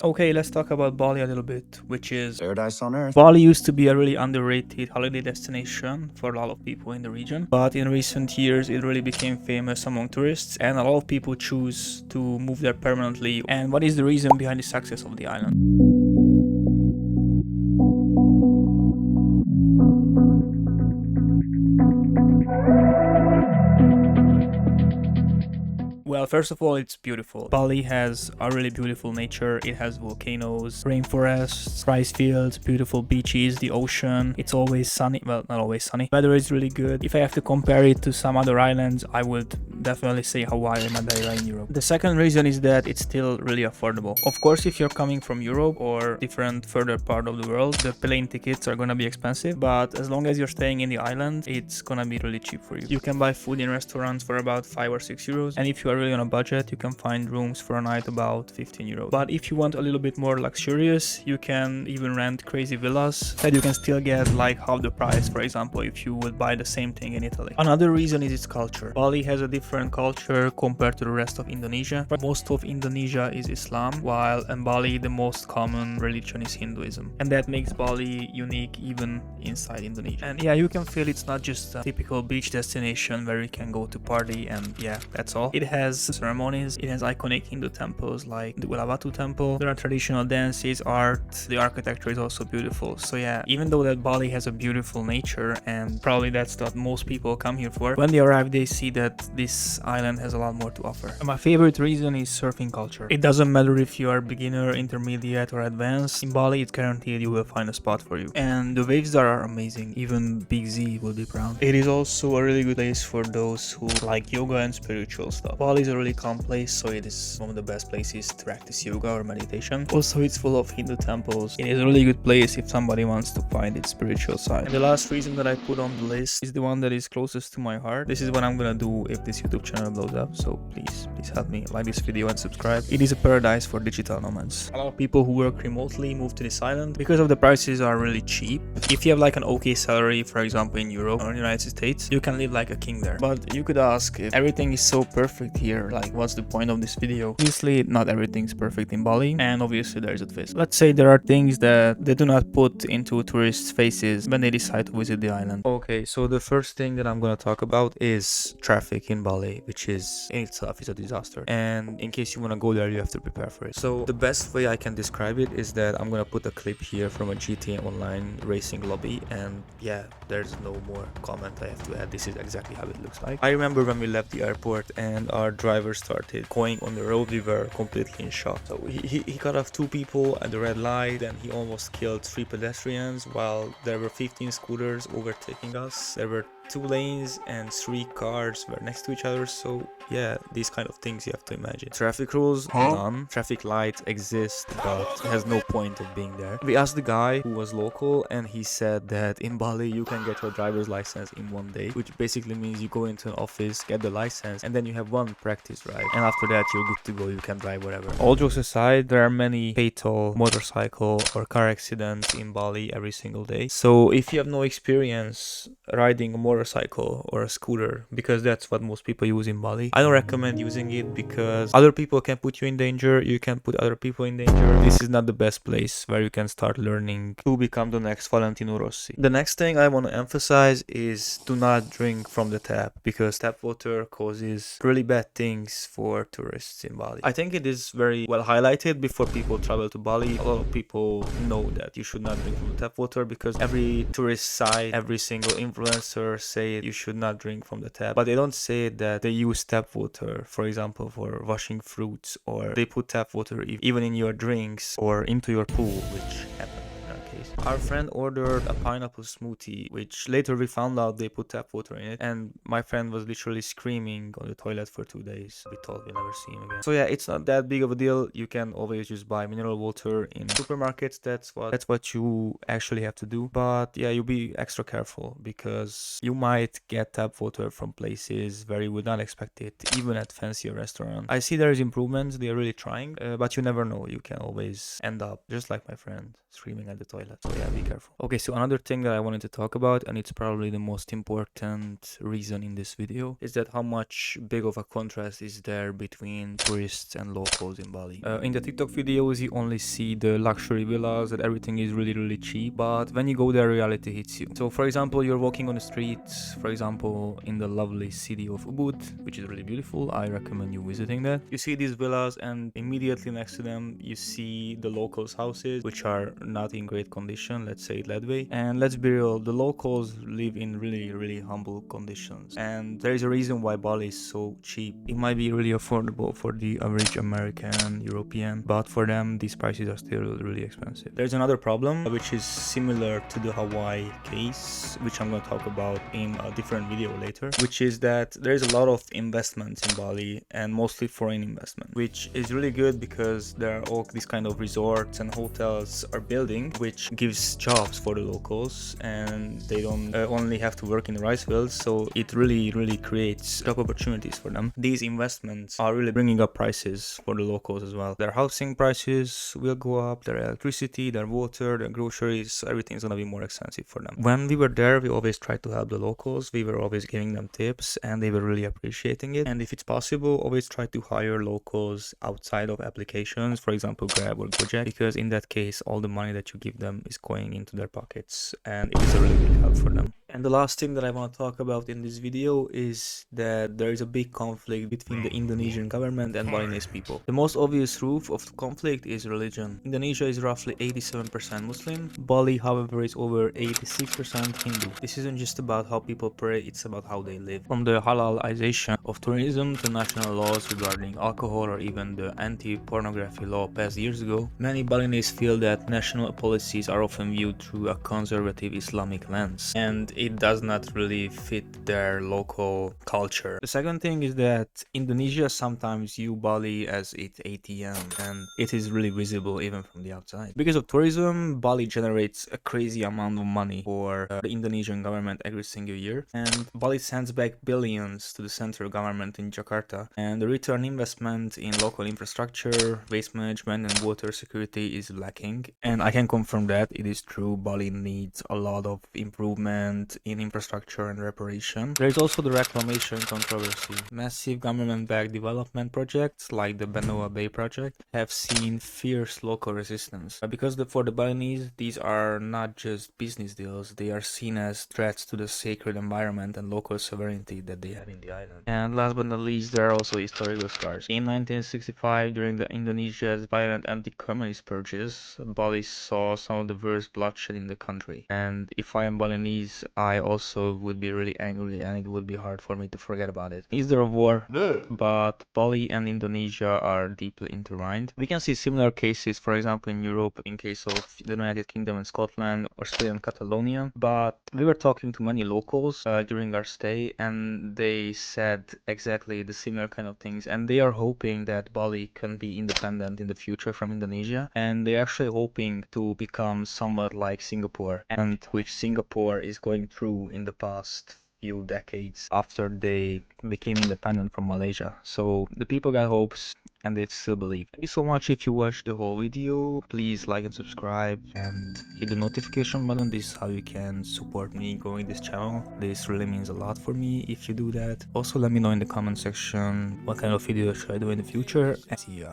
Okay, let's talk about Bali a little bit, which is Paradise on Earth. Bali used to be a really underrated holiday destination for a lot of people in the region, but in recent years it really became famous among tourists and a lot of people choose to move there permanently. And what is the reason behind the success of the island? Well, first of all, it's beautiful. Bali has a really beautiful nature. It has volcanoes, rainforests, rice fields, beautiful beaches, the ocean. It's always sunny. Well, not always sunny. Weather is really good. If I have to compare it to some other islands, I would definitely say Hawaii and Madeira in Europe. The second reason is that it's still really affordable. Of course, if you're coming from Europe or different further part of the world, the plane tickets are gonna be expensive, but as long as you're staying in the island, it's gonna be really cheap for you. You can buy food in restaurants for about 5 or 6 euros, and if you are really on a budget, you can find rooms for a night about 15 euros. But if you want a little bit more luxurious, you can even rent crazy villas that you can still get like half the price, for example, if you would buy the same thing in Italy. Another reason is its culture. Bali has a different culture compared to the rest of Indonesia. Most of Indonesia is Islam, while in Bali the most common religion is Hinduism. And that makes Bali unique even inside Indonesia. And yeah, you can feel it's not just a typical beach destination where you can go to party and yeah, that's all. It has ceremonies, it has iconic Hindu temples like the Uluwatu temple. There are traditional dances, art, the architecture is also beautiful. So yeah, even though that Bali has a beautiful nature and probably that's what most people come here for, when they arrive they see that this island has a lot more to offer. And my favorite reason is surfing culture. It doesn't matter if you are beginner, intermediate or advanced, in Bali it's guaranteed you will find a spot for you. And the waves there are amazing, even Big Z will be proud. It is also a really good place for those who like yoga and spiritual stuff. Bali is a really calm place, so it is one of the best places to practice yoga or meditation. Also, it's full of Hindu temples. It is a really good place if somebody wants to find its spiritual side. And the last reason that I put on the list is the one that is closest to my heart. This is what I'm gonna do if this YouTube channel blows up, so please help me like this video and subscribe. It is a paradise for digital nomads. A lot of people who work remotely move to this island because of the prices are really cheap. If you have like an okay salary, for example in Europe or in the United States, you can live like a king there. But you could ask, if everything is so perfect here, like what's the point of this video? Obviously not everything's perfect in Bali, and obviously there is a twist. Let's say there are things that they do not put into tourists' faces when they decide to visit the island. Okay, so the first thing that I'm gonna talk about is traffic in Bali, which is in itself is a disaster. And in case you wanna go there, you have to prepare for it. So the best way I can describe it is that I'm gonna put a clip here from a GTA Online racing lobby, and yeah, there's no more comment I have to add. This is exactly how it looks like. I remember when we left the airport and our driver started going on the road, we were completely in shock. So he cut off 2 people at the red light, and he almost killed 3 pedestrians while there were 15 scooters overtaking us. There were 2 lanes and 3 cars were next to each other. So yeah, these kind of things you have to imagine. Traffic rules, none. Traffic lights exist, but it has no point of being there. We asked the guy who was local, and he said that in Bali you can get your driver's license in 1 day, which basically means you go into an office, get the license, and then you have 1 practice ride, and after that you're good to go, you can drive wherever. All jokes aside, there are many fatal motorcycle or car accidents in Bali every single day. So if you have no experience riding a motorcycle or a scooter, because that's what most people use in Bali, I don't recommend using it because other people can put you in danger, you can put other people in danger. This is not the best place where you can start learning to become the next Valentino Rossi. The next thing I want to emphasize is do not drink from the tap, because tap water causes really bad things for tourists in Bali. I think it is very well highlighted before people travel to Bali. A lot of people know that you should not drink from the tap water because every tourist site, every single influencer say you should not drink from the tap, but they don't say that they use tap water, for example, for washing fruits, or they put tap water even in your drinks or into your pool, which happened. Our friend ordered a pineapple smoothie, which later we found out they put tap water in it, and my friend was literally screaming on the toilet for 2 days. We thought we'd never see him again. So yeah, it's not that big of a deal. You can always just buy mineral water in supermarkets. That's what you actually have to do. But yeah, you be extra careful because you might get tap water from places where you would not expect it, even at fancier restaurants. I see there is improvements. They are really trying, but you never know. You can always end up just like my friend screaming at the toilet. toilet. So yeah, be careful. Okay, so another thing that I wanted to talk about, and it's probably the most important reason in this video, is that how much big of a contrast is there between tourists and locals in Bali. In the TikTok videos, you only see the luxury villas, that everything is really cheap, but when you go there, reality hits you. So for example, you're walking on the streets, for example, in the lovely city of Ubud, which is really beautiful. I recommend you visiting that. You see these villas, and immediately next to them, you see the locals' houses, which are not in great condition, let's say it that way. And let's be real, the locals live in really humble conditions. And there is a reason why Bali is so cheap. It might be really affordable for the average American, European, but for them, these prices are still really expensive. There's another problem, which is similar to the Hawaii case, which I'm going to talk about in a different video later, which is that there's a lot of investments in Bali, and mostly foreign investment, which is really good because there are all these kind of resorts and hotels are building, which gives jobs for the locals, and they don't only have to work in the rice fields, so it really creates job opportunities for them. These investments are really bringing up prices for the locals as well. Their housing prices will go up, their electricity, their water, their groceries, everything's gonna be more expensive for them. When we were there, we always tried to help the locals. We were always giving them tips, and they were really appreciating it. And if it's possible, always try to hire locals outside of applications, for example Grab or Gojek, because in that case all the money that you give them is going into their pockets, and it is a really big help for them. And the last thing that I want to talk about in this video is that there is a big conflict between the Indonesian government and Balinese people. The most obvious proof of the conflict is religion. Indonesia is roughly 87% Muslim. Bali, however, is over 86% Hindu. This isn't just about how people pray, it's about how they live. From the halalization of tourism to national laws regarding alcohol, or even the anti-pornography law passed years ago, many Balinese feel that national policies are often viewed through a conservative Islamic lens, and it does not really fit their local culture. The second thing is that Indonesia sometimes view Bali as its ATM, and it is really visible even from the outside. Because of tourism, Bali generates a crazy amount of money for the Indonesian government every single year, and Bali sends back billions to the central government in Jakarta, and the return investment in local infrastructure, waste management and water security is lacking. And I can confirm that it is true, Bali needs a lot of improvement in infrastructure and reparation. There is also the reclamation controversy. Massive government-backed development projects like the Benoa Bay project have seen fierce local resistance. Because for the Balinese, these are not just business deals, they are seen as threats to the sacred environment and local sovereignty that they have in the island. And last but not least, there are also historical scars. In 1965, during the Indonesia's violent anti-communist purges, Bali saw some of the worst bloodshed in the country. And if I am Balinese, I also would be really angry, and it would be hard for me to forget about it. Is there a war? No. But Bali and Indonesia are deeply intertwined. We can see similar cases, for example, in Europe, in case of the United Kingdom and Scotland, or Spain and Catalonia. But we were talking to many locals during our stay, and they said exactly the similar kind of things, and they are hoping that Bali can be independent in the future from Indonesia, and they're actually hoping to become somewhat like Singapore, and which Singapore is going through in the past few decades after they became independent from Malaysia. So the people got hopes, and they still believe. Thank you so much if you watched the whole video. Please like and subscribe and hit the notification button. This is how you can support me growing this channel. This really means a lot for me if you do that. Also, let me know in the comment section what kind of video should I do in the future, and see ya.